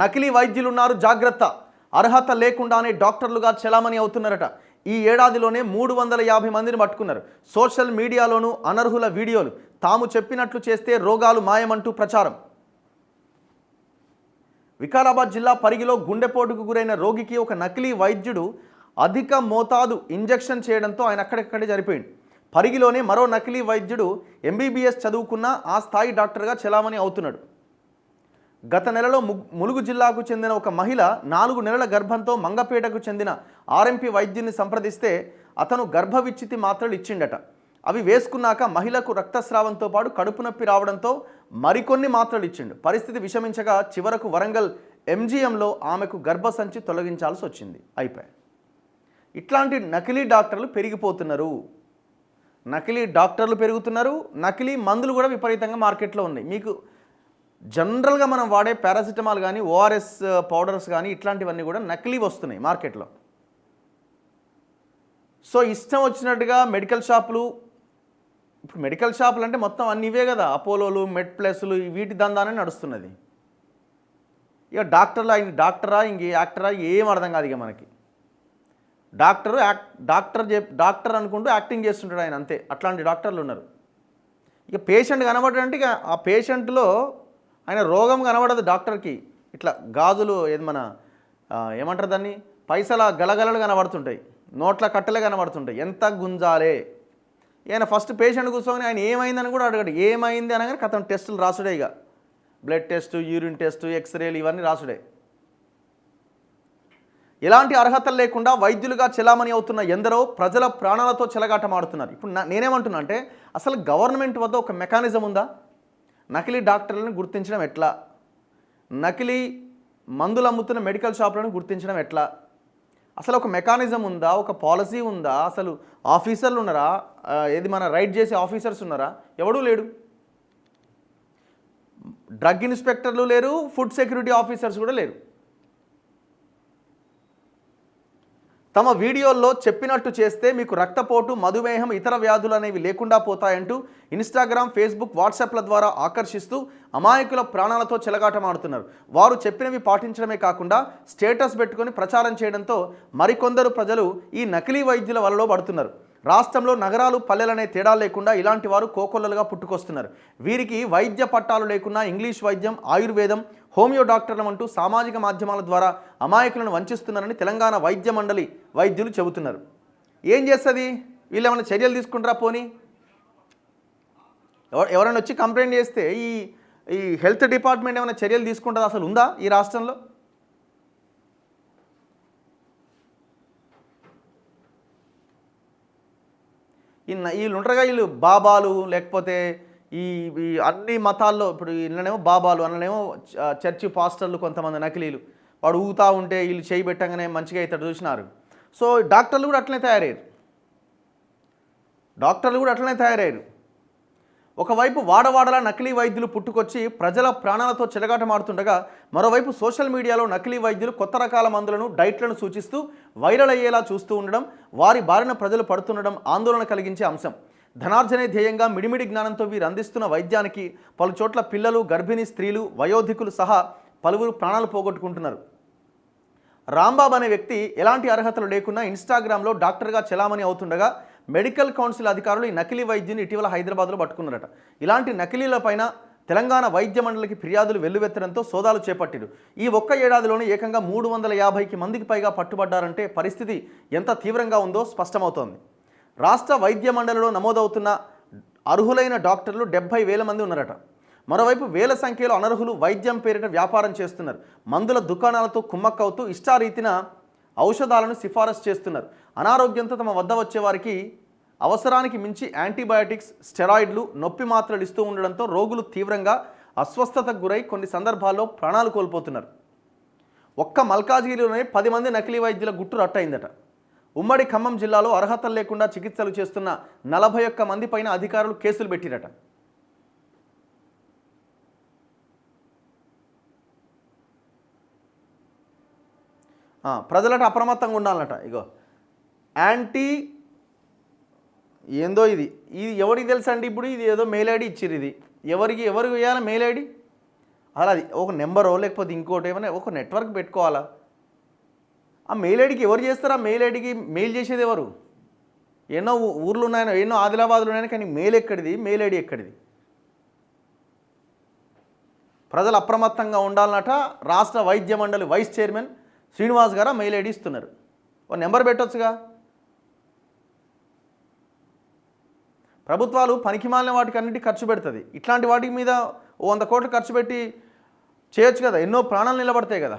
నకిలీ వైద్యులున్నారు జాగ్రత్త, అర్హత లేకుండానే డాక్టర్లుగా చెలామణి అవుతున్నారట. ఈ ఏడాదిలోనే 350 మందిని పట్టుకున్నారు. సోషల్ మీడియాలోనూ అనర్హుల వీడియోలు, తాము చెప్పినట్లు చేస్తే రోగాలు మాయమంటూ ప్రచారం. వికారాబాద్ జిల్లా పరిగిలో గుండెపోటుకు గురైన రోగికి ఒక నకిలీ వైద్యుడు అధిక మోతాదు ఇంజెక్షన్ చేయడంతో ఆయన అక్కడక్కడే చనిపోయింది. పరిగిలోనే మరో నకిలీ వైద్యుడు MBBS చదువుకున్న ఆ స్థాయి డాక్టర్గా చెలామణి అవుతున్నాడు. గత నెలలో ములుగు జిల్లాకు చెందిన ఒక మహిళ 4 నెలల గర్భంతో మంగపేటకు చెందిన RMP వైద్యుని సంప్రదిస్తే అతను గర్భ విచ్చితి మాత్రలు ఇచ్చిండట. అవి వేసుకున్నాక మహిళకు రక్తస్రావంతో పాటు కడుపు నొప్పి రావడంతో మరికొన్ని మాత్రలు ఇచ్చిండు. పరిస్థితి విషమించగా చివరకు వరంగల్ MGMలో ఆమెకు గర్భసంచి తొలగించాల్సి వచ్చింది. అయిపోయాయి. ఇట్లాంటి నకిలీ డాక్టర్లు పెరిగిపోతున్నారు. నకిలీ డాక్టర్లు పెరుగుతున్నారు. నకిలీ మందులు కూడా విపరీతంగా మార్కెట్లో ఉన్నాయి. మీకు జనరల్గా మనం వాడే పారాసిటమాల్ కానీ ORS పౌడర్స్ కానీ ఇట్లాంటివన్నీ కూడా నకిలీ వస్తున్నాయి మార్కెట్లో. సో ఇష్టం వచ్చినట్టుగా మెడికల్ షాపులు, ఇప్పుడు మెడికల్ షాపులు అంటే మొత్తం అన్ని ఇవే కదా, అపోలోలు, మెడ్ ప్లస్లు, వీటి దందానే నడుస్తున్నది. ఇక డాక్టర్లు, ఆయన డాక్టరా ఇంక యాక్టరా ఏం అర్థం కాదు. ఇక మనకి డాక్టర్ అనుకుంటూ యాక్టింగ్ చేస్తుంటాడు ఆయన, అంతే. అట్లాంటి డాక్టర్లు ఉన్నారు. ఇక పేషెంట్ కనబడంటే ఇక ఆ పేషెంట్లో ఆయన రోగం కనబడదు డాక్టర్కి. ఇట్లా గాజులు ఏది మన ఏమంటారు దాన్ని, పైసల గలగలలు కనబడుతుంటాయి, నోట్ల కట్టలే కనబడుతుంటాయి. ఎంత గుంజాలే. ఆయన ఫస్ట్ పేషెంట్ కూర్చొని ఆయన ఏమైందని కూడా అడగడు. ఏమైంది అనగానే కథం టెస్టులు రాసుడే. ఇక బ్లడ్ టెస్ట్, యూరిన్ టెస్ట్, ఎక్స్రేలు ఇవన్నీ రాసుడే. ఎలాంటి అర్హతలు లేకుండా వైద్యులుగా చెలామణి అవుతున్న ఎందరో ప్రజల ప్రాణాలతో చెలగాటమాడుతున్నారు. ఇప్పుడు నేనేమంటున్నా అంటే, అసలు గవర్నమెంట్ వద్ద ఒక మెకానిజం ఉందా? నకిలీ డాక్టర్లను గుర్తించడం ఎట్లా? నకిలీ మందులు అమ్ముతున్న మెడికల్ షాపులను గుర్తించడం ఎట్లా? అసలు ఒక మెకానిజం ఉందా? ఒక పాలసీ ఉందా? అసలు ఆఫీసర్లు ఉన్నారా? ఏది మన రైడ్ చేసే ఆఫీసర్స్ ఉన్నారా? ఎవడూ లేడు. డ్రగ్ ఇన్స్పెక్టర్లు లేరు, ఫుడ్ సెక్యూరిటీ ఆఫీసర్స్ కూడా లేరు. తమ వీడియోల్లో చెప్పినట్టు చేస్తే మీకు రక్తపోటు, మధుమేహం, ఇతర వ్యాధులు అనేవి లేకుండా పోతాయంటూ ఇన్స్టాగ్రామ్, ఫేస్బుక్, వాట్సాప్ల ద్వారా ఆకర్షిస్తూ అమాయకుల ప్రాణాలతో చెలగాటమాడుతున్నారు. వారు చెప్పినవి పాటించడమే కాకుండా స్టేటస్ పెట్టుకొని ప్రచారం చేయడంతో మరికొందరు ప్రజలు ఈ నకిలీ వైద్యుల వలలో పడుతున్నారు. రాష్ట్రంలో నగరాలు, పల్లెలనే తేడా లేకుండా ఇలాంటి వారు కోకొల్లలుగా పుట్టుకొస్తున్నారు. వీరికి వైద్య పట్టాలు లేకున్నా ఇంగ్లీష్ వైద్యం, ఆయుర్వేదం, హోమియో డాక్టర్లు అంటూ సామాజిక మాధ్యమాల ద్వారా అమాయకులను వంచిస్తున్నారని తెలంగాణ వైద్య మండలి వైద్యులు చెబుతున్నారు. ఏం చేస్తుంది? వీళ్ళు ఏమైనా చర్యలు తీసుకుంటారా? పోనీ ఎవరైనా వచ్చి కంప్లైంట్ చేస్తే ఈ హెల్త్ డిపార్ట్మెంట్ ఏమైనా చర్యలు తీసుకుంటుందా? అసలు ఉందా ఈ రాష్ట్రంలో? వీళ్ళు ఉంటారుగా, వీళ్ళు బాబాలు, లేకపోతే ఈ అన్ని మతాల్లో ఇప్పుడు ఇళ్ళనేమో బాబాలు, అన్ననేమో చర్చి పాస్టర్లు, కొంతమంది నకిలీలు. వాడు ఊగుతూ ఉంటే వీళ్ళు చేయి పెట్టగానే మంచిగా అవుతాడు చూసినారు. సో డాక్టర్లు కూడా అట్లనే తయారయ్యారు. ఒకవైపు వాడవాడలా నకిలీ వైద్యులు పుట్టుకొచ్చి ప్రజల ప్రాణాలతో చెలగాటమాడుతుండగా, మరోవైపు సోషల్ మీడియాలో నకిలీ వైద్యులు కొత్త రకాల మందులను, డైట్లను సూచిస్తూ వైరల్ అయ్యేలా చూస్తూ ఉండడం, వారి బారిన ప్రజలు పడుతుండడం ఆందోళన కలిగించే అంశం. ధనార్జనే ధ్యేయంగా మిడిమిడి జ్ఞానంతో వీరు అందిస్తున్న వైద్యానికి పలు చోట్ల పిల్లలు, గర్భిణీ స్త్రీలు, వయోధికులు సహా పలువురు ప్రాణాలు పోగొట్టుకుంటున్నారు. రాంబాబు అనే వ్యక్తి ఎలాంటి అర్హతలు లేకుండా ఇన్స్టాగ్రామ్లో డాక్టర్గా చెలామణి అవుతుండగా మెడికల్ కౌన్సిల్ అధికారులు ఈ నకిలీ వైద్యుని ఇటీవల హైదరాబాద్లో పట్టుకున్నారట. ఇలాంటి నకిలీలపైన తెలంగాణ వైద్య మండలికి ఫిర్యాదులు వెల్లువెత్తడంతో సోదాలు చేపట్టారు. ఈ ఒక్క ఏడాదిలోనే ఏకంగా 350 మందికి పైగా పట్టుబడ్డారంటే పరిస్థితి ఎంత తీవ్రంగా ఉందో స్పష్టమవుతోంది. రాష్ట్ర వైద్య మండలిలో నమోదవుతున్న అర్హులైన డాక్టర్లు 70,000 మంది ఉన్నారట. మరోవైపు వేల సంఖ్యలో అనర్హులు వైద్యం పేరిట వ్యాపారం చేస్తున్నారు. మందుల దుకాణాలతో కుమ్మక్కవుతూ ఇష్టారీతిన ఔషధాలను సిఫారసు చేస్తున్నారు. అనారోగ్యంతో తమ వద్ద వచ్చే వారికి అవసరానికి మించి యాంటీబయాటిక్స్, స్టెరాయిడ్లు, నొప్పి మాత్రలు ఇస్తూ ఉండడంతో రోగులు తీవ్రంగా అస్వస్థతకు గురై కొన్ని సందర్భాల్లో ప్రాణాలు కోల్పోతున్నారు. ఒక్క మల్కాజ్గిరిలోనే 10 మంది నకిలీ వైద్యుల గుట్టు రట్టయిందట. ఉమ్మడి ఖమ్మం జిల్లాలో అర్హతలు లేకుండా చికిత్సలు చేస్తున్న 41 మంది పైన అధికారులు కేసులు పెట్టిరట. ప్రజలట అప్రమత్తంగా ఉండాలన్నట. ఇగో యాంటీ ఏందో ఇది ఎవరికి తెలుసండి? ఇప్పుడు ఇది ఏదో మెయిల్ ఐడి ఇచ్చిర్రు. ఇది ఎవరు వేయాలి మెయిల్ ఐడి? అలా అది ఒక నెంబరో లేకపోతే ఇంకోటి ఏమైనా ఒక నెట్వర్క్ పెట్టుకోవాలా. ఆ మెయిల్ ఐడికి ఎవరు చేస్తారు? ఆ మెయిల్ ఐడికి మెయిల్ చేసేది ఎవరు? ఎన్నో ఊర్లు ఉన్నాయని, ఎన్నో ఆదిలాబాద్లు ఉన్నాయని, కానీ మెయిల్ ఎక్కడిది? మెయిల్ ఐడి ఎక్కడిది? ప్రజలు అప్రమత్తంగా ఉండాలన్నట రాష్ట్ర వైద్య మండలి వైస్ చైర్మన్ శ్రీనివాస్ గారు మెయిల్ ఐడి ఇస్తున్నారు. ఓ నెంబర్ పెట్టొచ్చుగా. ప్రభుత్వాలు పనికిమాలిన వాటికి అన్నిటికీ ఖర్చు పెడుతుంది. ఇట్లాంటి వాటి మీద 100 కోట్లు ఖర్చు పెట్టి చేయొచ్చు కదా, ఎన్నో ప్రాణాలు నిలబడతాయి కదా.